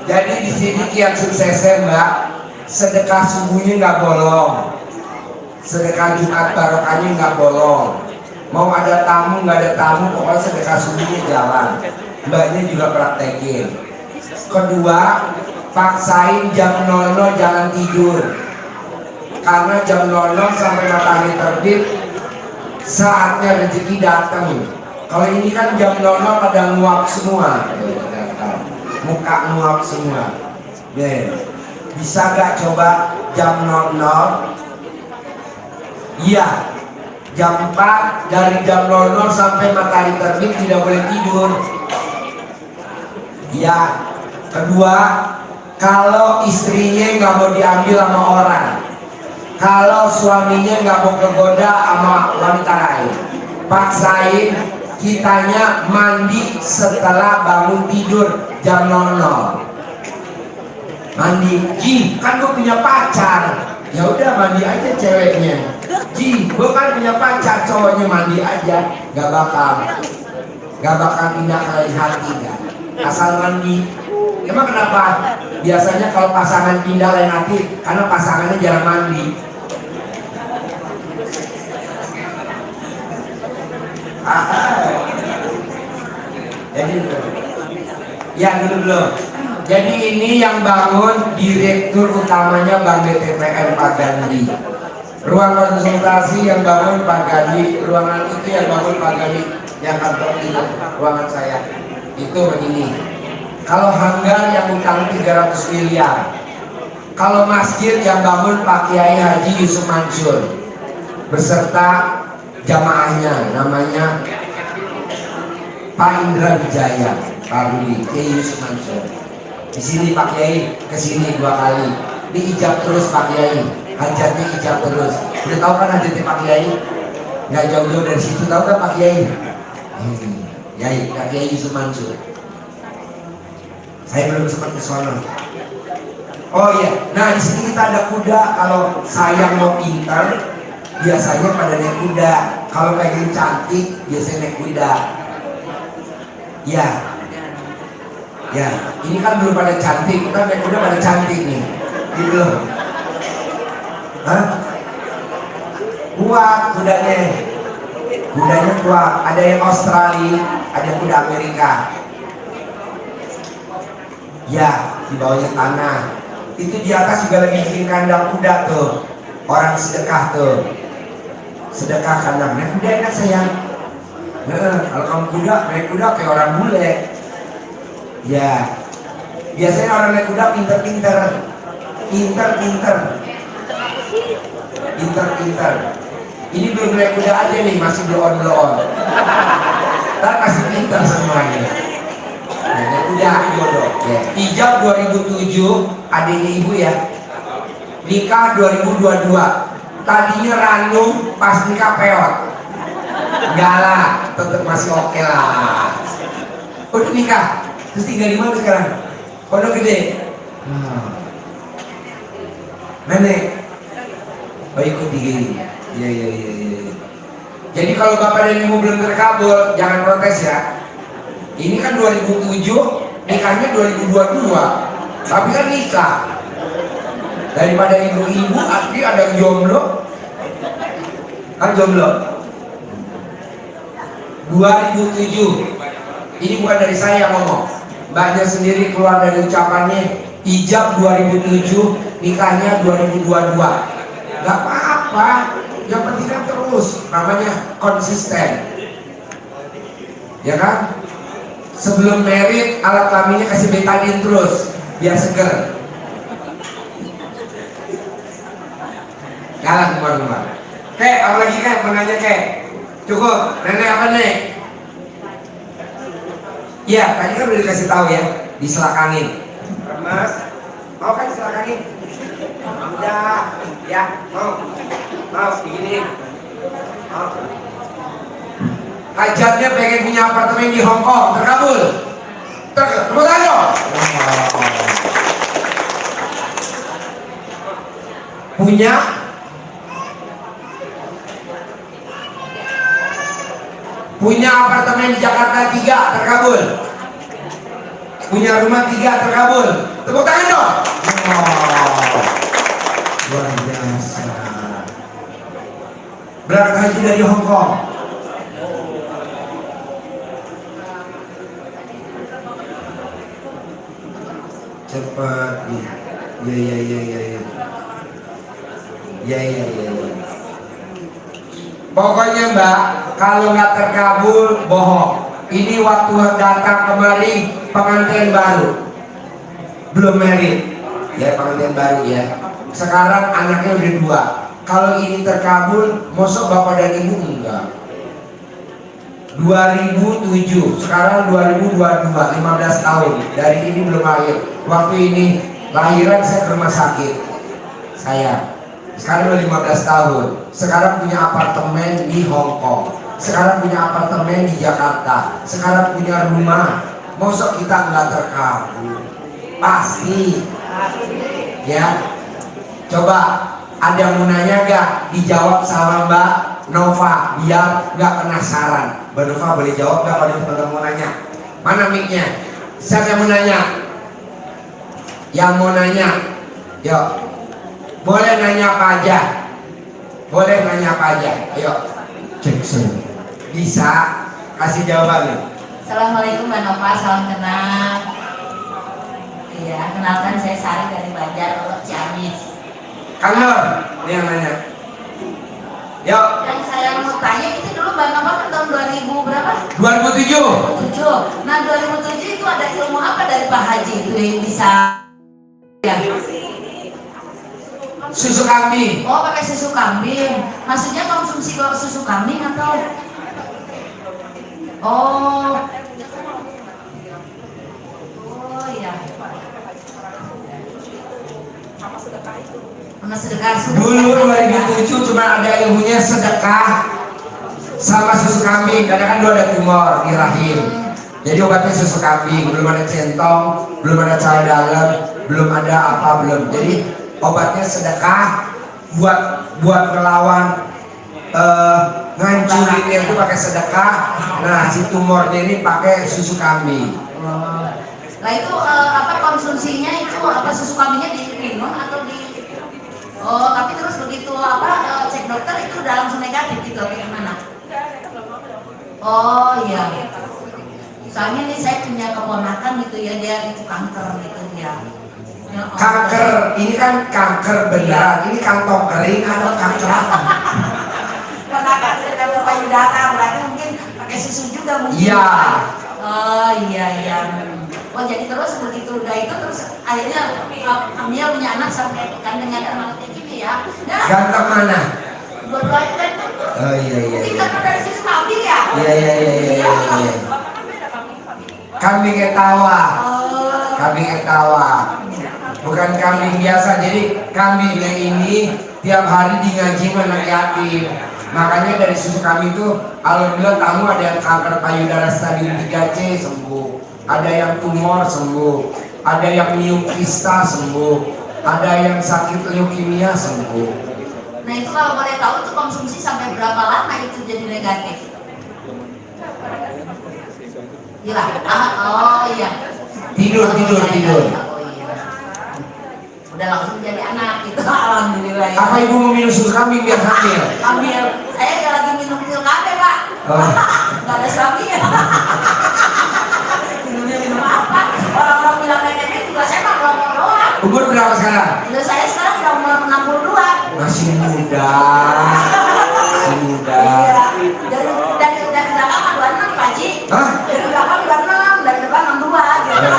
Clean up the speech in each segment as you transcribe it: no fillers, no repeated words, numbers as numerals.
Jadi di sini kiat suksesnya Mbak, sedekah subuhnya nggak bolong, sedekah Jumat barokahnya nggak bolong. Mau ada tamu nggak ada tamu, pokoknya sedekah subuhnya jalan. Mbaknya juga praktekin. Kedua, paksain jam 00 jangan tidur, karena jam 00 sampai matahari terbit saatnya rezeki datang. Kalau ini kan jam 00 pada nguap semua, muka nguap semua. Bisa gak coba jam 00? Iya, jam 4, dari jam 00 sampai matahari terbit tidak boleh tidur. Iya. Kedua, kalau istrinya nggak mau diambil sama orang, kalau suaminya nggak mau kegoda sama wanita lain, paksain kitanya mandi setelah bangun tidur jam 00. Mandi, Ji, kan gue punya pacar. Ya udah mandi aja ceweknya. Ji, gue kan punya pacar, cowoknya mandi aja. Gak bakal pindah ke lain hati kan. Asal mandi. Emang kenapa? Biasanya kalau pasangan pindah lain hati karena pasangannya jarang mandi. Jadi ya dulu. Jadi ini yang bangun direktur utamanya Bank BTPN Pak Gandhi. Ruang konsultasi yang bangun Pak Gandhi, ruangan itu yang bangun Pak Gandhi, yang kantor itu, ruangan saya. Itu begini. Kalau hanggar yang utang 300 miliar. Kalau masjid yang bangun Pak Kiai Haji Yusuf Mansur beserta jamaahnya, namanya Pak Indra Wijaya, Pak Rudi, Kiai Yusuf Mansur. Di sini Pak Kiai kesini 2 kali, diijab terus Pak Kiai, hajatnya ijab terus. Udah tahu kan hajatnya Pak Kiai? Nggak jauh-jauh dari situ, tahu kan Pak Kiai? Kiai, Pak Kiai Yusuf Mansur. Saya belum sempat ke sana. Oh iya, nah di sini kita ada kuda. Kalau sayang mau pintar, biasanya pada naik kuda. Kalau pengen cantik, biasanya naik kuda. Ya, ya. Ini kan belum pada cantik, kita naik kuda pada cantik nih. Gitu loh. Hah? Kuat kudanya. Kudanya kuat. Ada yang Australia, ada yang kuda Amerika. Ya, di bawahnya tanah. Itu di atas juga lagi bikin kandang kuda tuh. Orang sedekah tuh. Sedekah kandang. Naik kuda enak sayang. Nah, kalau kamu kuda, naik kuda kayak orang bule. Ya. Biasanya orang naik kuda pinter-pinter. Pinter-pinter. Pinter-pinter. Ini belum naik kuda aja nih, masih blow-on. Ntar kasih pinter semuanya. Nah, udah jodoh. Ya. Ijab 2007, adiknya ibu ya. Nikah 2022. Tadinya ranum, pas nikah peot. Enggak lah, tetap masih oke lah. Udah nikah, terus tinggal di mana sekarang? Pondok Gede. Nenek. Oh ikut tinggi. Iya. Jadi kalau bapak dan ibu belum terkabul, jangan protes ya. Ini kan 2007, nikahnya 2022, tapi kan nikah. Daripada ibu-ibu, asli ada yang jomblo, kan jomblo. 2007, ini bukan dari saya yang ngomong, mbaknya sendiri keluar dari ucapannya. Ijab 2007, nikahnya 2022. Gak apa-apa, yang penting kan terus, namanya konsisten, ya kan? Sebelum merit, alat kelaminnya kasih betadine terus biar seger. Jalan kemana-mana. Kek, apa lagi kek? Menanya kek. Cukup. Nenek apa nek? Iya, tadi kan udah dikasih tahu ya, diselakangin. Mas, mau kan diselakangin? Udah, ya, mau begini. Mau. Hajatnya pengen punya apartemen di Hong Kong, terkabul. Tepuk tangan dong. Punya apartemen di Jakarta 3, terkabul. punya rumah 3 terkabul. Tepuk tangan dong. Wow, luar biasa. Berangkat haji dari Hong Kong. Cepat. Ya. Pokoknya Mbak, kalau nggak terkabul bohong. Ini waktu datang kemari pengantin baru, belum married, ya pengantin baru ya. Sekarang anaknya udah 2. Kalau ini terkabul, mosok bapak dan ibu enggak. 2007, sekarang 2022, 15 tahun. Dari ini belum lahir. Waktu ini lahiran saya ke rumah sakit. Saya sekarang udah 15 tahun. Sekarang punya apartemen di Hong Kong. Sekarang punya apartemen di Jakarta. Sekarang punya rumah. Mosok kita nggak terkabul? Pasti. Ya. Coba ada yang mau nanya gak? Dijawab sama Mbak Nova biar nggak penasaran. Mbak Nova boleh jawab gak kalau teman-teman mau nanya? Mana mic-nya? Siapa yang mau nanya? Yang mau nanya? Yuk. Boleh nanya apa aja? Boleh nanya apa aja? Ayo. Jackson. Bisa kasih jawabannya. Assalamualaikum Mbak Nova, salam kenal. Iya, kenalkan saya Sari dari Banjar, Ciamis. Kang Nur, ini yang nanya. Yuk. Yang saya mau tanya itu dulu Mbak Nova kan tahun 2000 berapa? 2007. Nah 2007 itu ada ilmu apa dari Pak Haji itu yang bisa? Ya. Susu kambing. Oh pakai susu kambing. Maksudnya konsumsi susu kambing atau? Oh. Oh iya. Sama sedekah. Dulu 2007 cuma ada ilmunya sedekah sama susu kambing. Karena kan dulu ada tumor di rahim. Jadi obatnya susu kambing. Belum ada centong, belum ada cara dalam, belum ada apa belum. Jadi obatnya sedekah buat melawan ngancurinnya itu pakai sedekah. Nah si tumornya ini pakai susu kambing. Nah itu apa konsumsinya itu apa susu kambingnya diminum atau di? Oh tapi terus begitu apa cek dokter itu udah langsung negatif gitu apa gimana? Oh iya. Soalnya nih saya punya keponakan gitu ya dia itu kanker gitu ya. Kanker ini kan kanker beneran. Ini kantong kering atau kanker apa? Ponakan saya kanker payudara berarti mungkin pakai susu juga mungkin. Iya. Oh iya. Oh jadi terus begitu udah itu terus akhirnya Amia punya anak sampai kandangnya anak kayak gini ya. Ganteng mana? Dua-duanya ganteng. Oh iya. Mungkin karena dari susu kambing ya. Iya. Kambing ketawa. Kambing ketawa. Bukan kambing biasa. Jadi kambingnya ini tiap hari di ngaji anak yatim. Makanya dari susu kambing itu alhamdulillah tamu ada yang kanker payudara stadium 3C sembuh. Ada yang tumor sembuh, ada yang miokista sembuh, ada yang sakit leukemia sembuh. Nah itu kalau boleh tahu tuh konsumsi sampai berapa lama itu jadi negatif? Gila. Oh iya. Tidur. Oh, iya. Udah langsung jadi anak gitu. Alhamdulillah. Ya. Apa ibu mau minum susu kambing biar hamil? Ambil. Saya nggak lagi minum pil kafe Pak. Oh. Nggak ada suaminya. Minum apa? Orang-orang bilang nenek juga saya mah ngomong doang. Umur berapa sekarang? Ya, saya sekarang udah umur 62. Masih muda. Iya. Dari belakang 26 Pak Ji. Hah? Dari belakang 26, dari depan 62 gitu.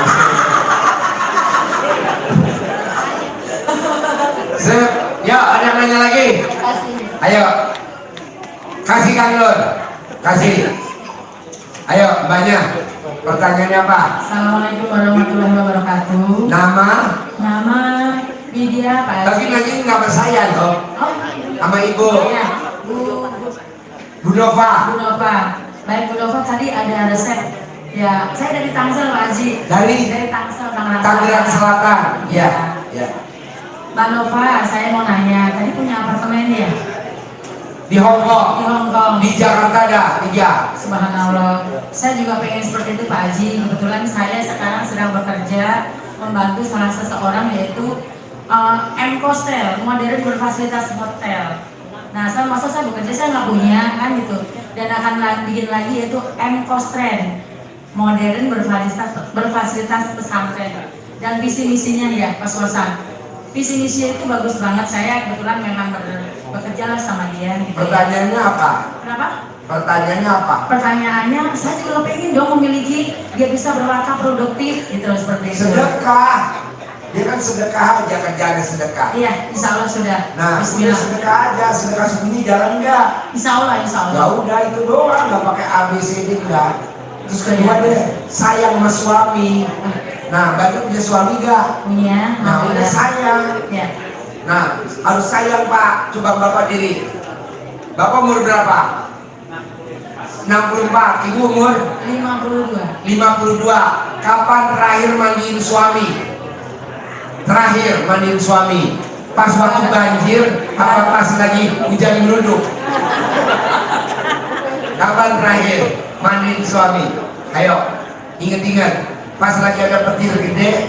Sip. Ya, ada yang nanya lagi? Ayo. Kasih Kang Nur. Kasih. Ayo, mbaknya. Pertanyaannya apa? Assalamualaikum warahmatullahi wabarakatuh. Nama? Nama Lydia Pak. Tapi nanti nggak saya loh. Oh, Sama ibu. ya, Bu Nova. Bu Nova. Baik Bu Nova tadi ada resep. Ya, saya dari Tangsel Pak Haji. Dari Tangsel Tangerang Selatan. Ya. Mbak Nova, saya mau nanya. Tadi punya apartemen ya? Di Hong Kong. Di Hong Kong. Di Jakarta ada 3. Subhanallah. Saya juga pengen seperti itu Pak Haji. Kebetulan saya sekarang sedang bekerja membantu salah seseorang yaitu M Hostel, modern berfasilitas hotel. Nah, masa saya bekerja saya nggak punya kan gitu. Dan akan bikin lagi yaitu M Hostel, modern berfasilitas pesantren. Dan visi misinya ya Pak Sultan. Visi misinya itu bagus banget. Saya kebetulan memang bekerja lah sama dia. Gitu. Pertanyaannya apa? Kenapa? Pertanyaannya apa? Pertanyaannya, saya juga pengen dong memiliki dia bisa berwakaf produktif gitu seperti itu. Sedekah. Dia kan sedekah aja, kerjanya sedekah. Iya, insya Allah sudah. Nah, udah Bismillah. sedekah aja, sedekah sembunyi jalan enggak? Insya Allah, insya Ya Allah. udah itu doang, nggak pakai ABCD enggak. Terus kedua deh, sayang sama suami. Nah, Bapak punya suami enggak? Punya. Nah, udah alhamdulillah. sayang. Ya. Nah, harus sayang Pak. Coba Bapak diri. Bapak umur berapa? 64. Ibu umur 52. 52. Kapan terakhir mandiin suami? Terakhir mandiin suami. Pas waktu banjir, apa pas lagi hujan meluduk? Kapan terakhir mandiin suami? Ayo, inget-inget. Pas lagi ada petir gede,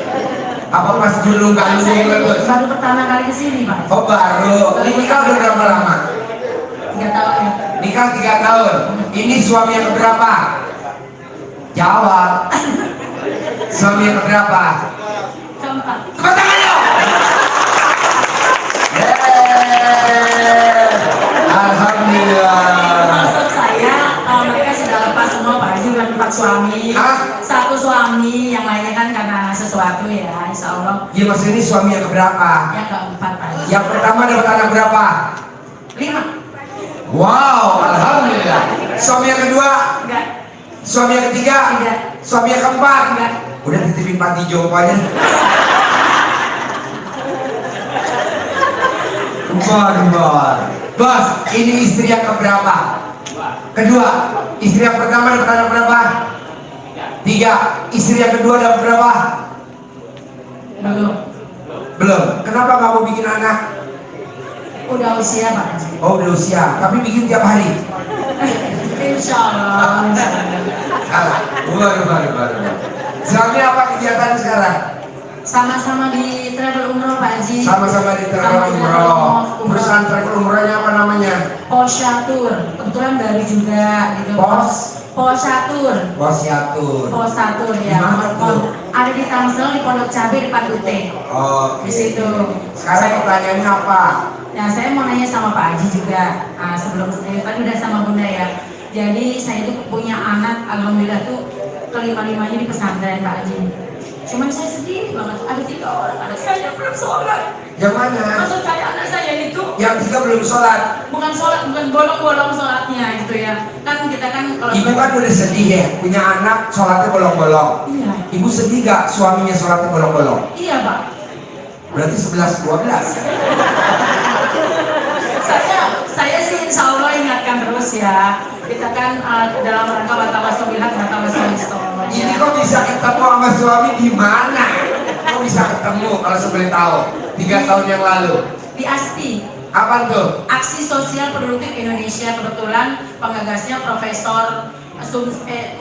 apa pas dulu nggak Saya lulus? baru pertama kali kesini Pak. Oh baru. Ini nikah udah berapa lama? 3 tahun ya. Nikah 3 tahun. Ini suami yang keberapa? Jawab. Suami yang keberapa? Keempat. Tepuk tangan dong. Alhamdulillah. Maksud saya, mereka sudah lepas semua Pak Haji bukan 4 suami. Hah? 1 suami, yang lainnya kan karena sesuatu ya, insya Allah. Ya mas ini suami yang keberapa? Yang keempat Pak Haji. Yang pertama dapat anak berapa? 5. Wow, alhamdulillah. Suami yang kedua? Enggak. Suami yang ketiga? Tidak. Suami yang keempat? Enggak. Udah titipin panti jawabannya. Bos, ini istri yang keberapa? Kedua. Istri yang pertama dapat anak berapa? 3. Istri yang kedua dapat berapa? Belum. Belum. Kenapa kamu bikin anak? Udah usia Pak Haji. Oh udah usia, tapi bikin tiap hari. Insya Allah. Salah. Waduh. Suami apa kegiatan sekarang? Sama-sama di travel umroh Pak Haji. Sama-sama di travel umroh. Perusahaan travel umrohnya apa namanya? Posyatur. Kebetulan baru juga gitu. Posyatur. Posyatur. Posyatur ya. Dimana tuh? Ada di Tangsel di Pondok Cabe depan UT. Oh, Di situ. sekarang pertanyaannya apa? Nah, saya mau nanya sama Pak Haji juga. Sebelum tadi udah sama Bunda ya. Jadi saya itu punya anak, alhamdulillah tuh kelima-limanya di pesantren Pak Haji. Cuman saya sedih banget. Ada 3 orang anak saya belum sholat. Yang mana? Maksud saya anak saya itu Yang 3 belum sholat. bukan sholat, bukan bolong-bolong sholatnya gitu ya. Kan kita kan kalau Ibu kan udah sedih ya, punya anak sholatnya bolong-bolong. Iya. Ibu sedih gak suaminya sholatnya bolong-bolong? Iya Pak. Berarti 11-12. Saya sih insya Allah ingatkan terus ya. Kita kan dalam rangka watawassobihat watawassobistol. Ini kok bisa ketemu sama suami di mana? Kok bisa ketemu kalau boleh tahu? 3 tahun yang lalu. Di ASTI, Apa tuh? Aksi Sosial Produktif Indonesia, kebetulan pengagasnya Profesor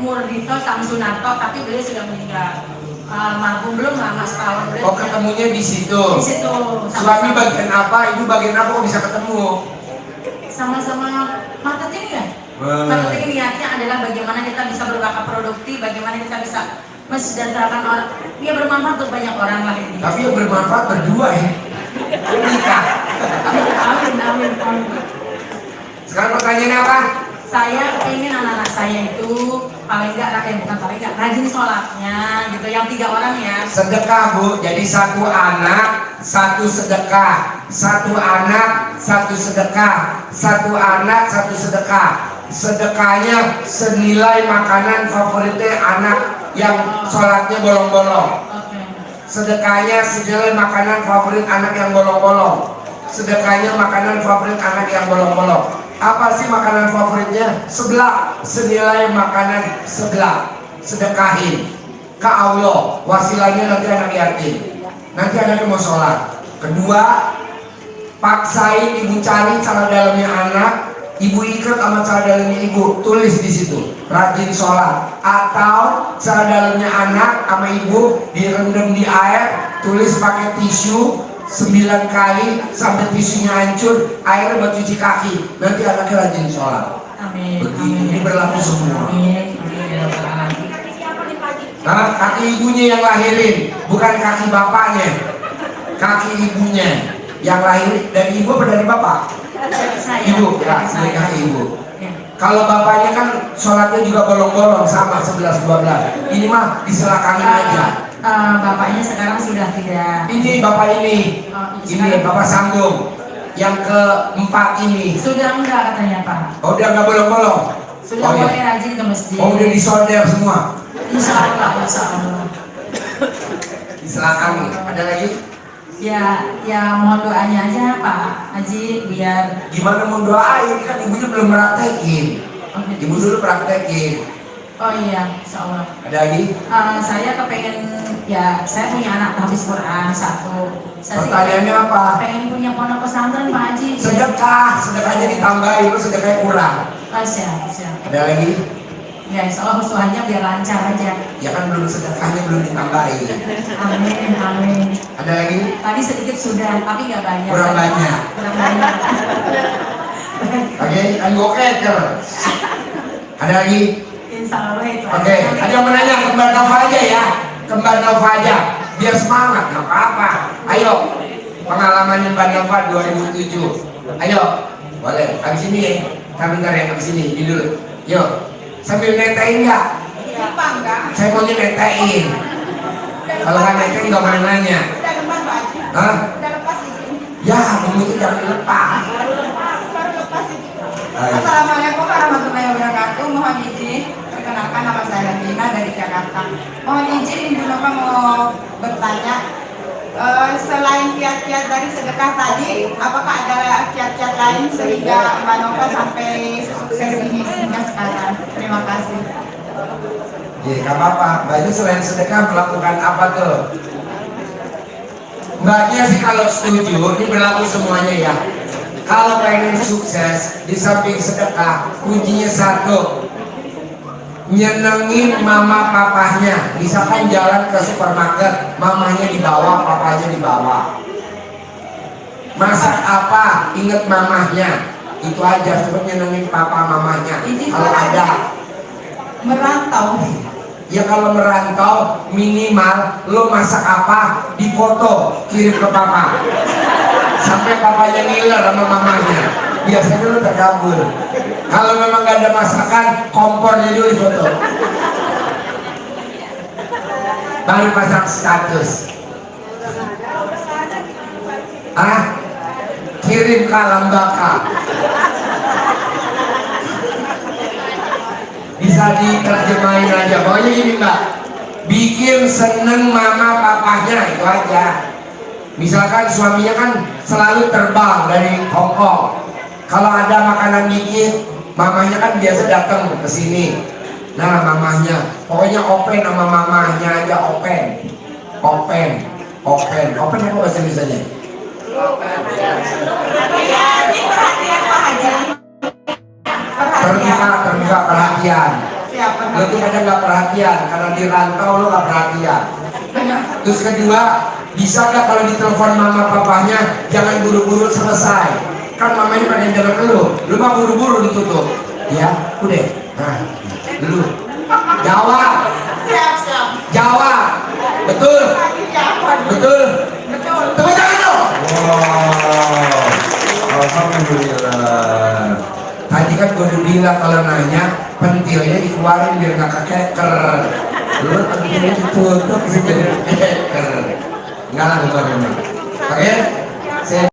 Murdito Samsunarto, tapi beliau sudah meninggal. Almarhum belum lama setahun. Oh ketemunya di situ. Di situ. Suami bagian apa? Ibu bagian apa? Kok bisa ketemu? Sama-sama marketing ya. Marketing niatnya adalah bagaimana kita bisa berwakaf produktif, bagaimana kita bisa mensejahterakan orang. Dia bermanfaat untuk banyak orang lah ini. Tapi yang bermanfaat berdua ya. Nikah. Amin. Sekarang pertanyaannya apa? Saya pengen anak-anak saya itu paling enggak, rajin sholatnya gitu. Yang 3 orang ya. Sedekah Bu. Jadi 1 anak, 1 sedekah. 1 anak, 1 sedekah. 1 anak, 1 sedekah. Sedekahnya senilai makanan favoritnya anak yang sholatnya bolong-bolong. Oke. Sedekahnya senilai makanan favorit anak yang bolong-bolong. Sedekahnya makanan favorit anak yang bolong-bolong. Apa sih makanan favoritnya? Seblak. Senilai makanan seblak. Sedekahin ke Allah. Wasilahnya nanti anak yatim. Nanti anaknya mau sholat. Kedua, paksain ibu cari cara dalamnya anak. Ibu ikat sama celana dalamnya ibu, tulis di situ rajin sholat. Atau celana dalamnya anak sama ibu direndam di air, tulis pakai tisu 9 kali sampai tisunya hancur, air buat cuci kaki. Nanti anaknya rajin sholat. Amin. Begitu, ini berlaku semua. Amin. Amin. Ya Rabbal Alamin. Nah, kaki ibunya yang lahirin, bukan kaki bapaknya. Kaki ibunya yang lahirin. Dari ibu apa dari bapak? Saya. Ibu, ya, Saya. ini kaki ibu. Ya. Kalau bapaknya kan sholatnya juga bolong-bolong sama 11-12. Ini mah diselakanin aja. Bapaknya sekarang sudah tidak. Ini bapak ini, ini bapak sambung. Yang keempat ini, Sudah enggak katanya Pak. oh udah nggak bolong-bolong. Sudah Oh, mulai ya. rajin ke masjid. Oh udah disolder semua. Insya Allah, insya Allah. Diselakanin. Ada lagi? Ya mohon doanya aja Pak Haji biar. Gimana mau doain kan ibunya belum praktekin. Ibu dulu praktekin. Oh iya, insya Allah. Ada lagi? Saya kepengen, ya saya punya anak habis Quran 1. Saya sih Pertanyaannya apa? pengen punya pondok pesantren Pak Haji. Sedekahnya ditambahin, lu sedekahnya kurang. Siap. Ada lagi? Ya insya Allah usuhannya biar lancar aja. Ya kan belum sedekahnya belum ditambahin. Amin. Ada lagi? Tadi sedikit sudah, tapi nggak banyak. Kurang banyak. Kurang banyak. Oke, anggo keker. Ada lagi? Insya Allah itu. Oke, ada yang menanya kembar Nova aja ya. Kembar Nova aja. Biar semangat, nggak apa-apa. Ayo, pengalaman Mbak Nova 2007. Ayo, boleh. Abis ini ya. Bentar ya, abis ini. Ini dulu. Yuk, sambil netain nggak? Saya maunya netain. Kalau nggak netain nggak boleh nanya. Hah? Ya, kamu itu jangan dilepas. Assalamualaikum warahmatullahi wabarakatuh. Mohon izin, perkenalkan nama saya Dina dari Jakarta. Mohon izin Ibu Nova mau bertanya, selain kiat-kiat dari sedekah tadi, apakah ada kiat-kiat lain sehingga Mbak Nova sampai sukses ini hingga sekarang? Terima kasih. Ya, nggak apa-apa. Mbaknya selain sedekah melakukan apa tuh? Mbaknya sih kalau setuju, ini berlaku semuanya ya. Kalau pengen sukses, di samping sedekah, kuncinya satu, nyenengin mama papahnya. Misalkan jalan ke supermarket, mamanya di bawah, papanya di bawah. Masak apa, inget mamahnya. Itu aja, coba nyenengin papa mamanya. Kalau ada. Merantau. Ya kalau merantau minimal lo masak apa difoto kirim ke papa sampai papanya ngiler sama mamanya, biasanya lo terkabul. Kalau memang gak ada masakan, kompornya dulu difoto baru pasang status. Kirim ke alam baka. Bisa diterjemahin aja. Pokoknya gini mbak, bikin seneng mama papahnya, itu aja. Misalkan suaminya kan selalu terbang dari Hong Kong, kalau ada makanan dikit, mamanya kan biasa datang ke sini. Nah mamahnya, pokoknya open sama mamahnya aja, open apa bahasa Indonesianya? Perhatian Pak Haji. Terbuka perhatian. Siapa? Lo tuh kadang nggak perhatian karena di rantau lo nggak perhatian. Terus kedua, bisa nggak kalau ditelepon mama papahnya jangan buru-buru selesai. Kan mamanya pengen denger lu mah buru-buru ditutup. Ya, udah. Nah, dulu. Jawab. Siap. Jawab. Betul. Betul. Betul. Tepuk tangan dong. Wow, alhamdulillah. Tadi kan gue udah bilang kalau nanya pentilnya dikeluarin biar nggak kekeker. Lu pentilnya ditutup sih biar kekeker. Enggak lah, bukan. Oke? Saya